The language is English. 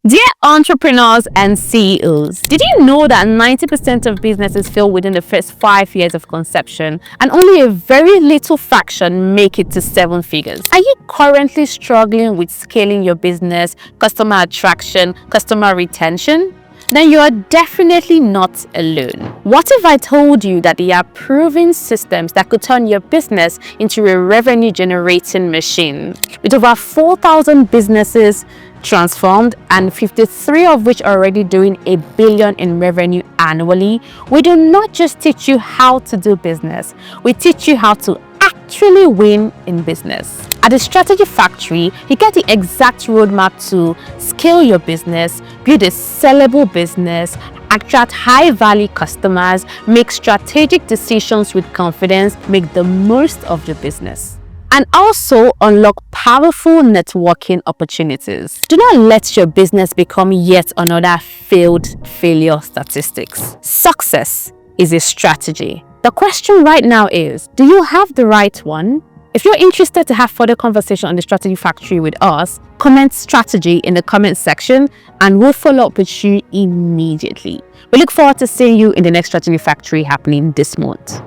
Dear entrepreneurs and CEOs, did you know that 90% of businesses fail within the first 5 years of conception and only a very little fraction make it to 7 figures? Are you currently struggling with scaling your business, customer attraction, customer retention? Then you are definitely not alone. What if I told you that there are proven systems that could turn your business into a revenue generating machine? With over 4,000 businesses transformed and 53 of which are already doing $1 billion in revenue annually, we do not just teach you how to do business, we teach you how to actually win in business. At the Strategy Factory, you get the exact roadmap to scale your business, build a sellable business, attract high-value customers, make strategic decisions with confidence, make the most of your business, and also unlock powerful networking opportunities. Do not let your business become yet another failed failure statistics. Success is a strategy. The question right now is, do you have the right one? If you're interested to have further conversation on the Strategy Factory with us, comment strategy in the comment section and we'll follow up with you immediately. We look forward to seeing you in the next Strategy Factory happening this month.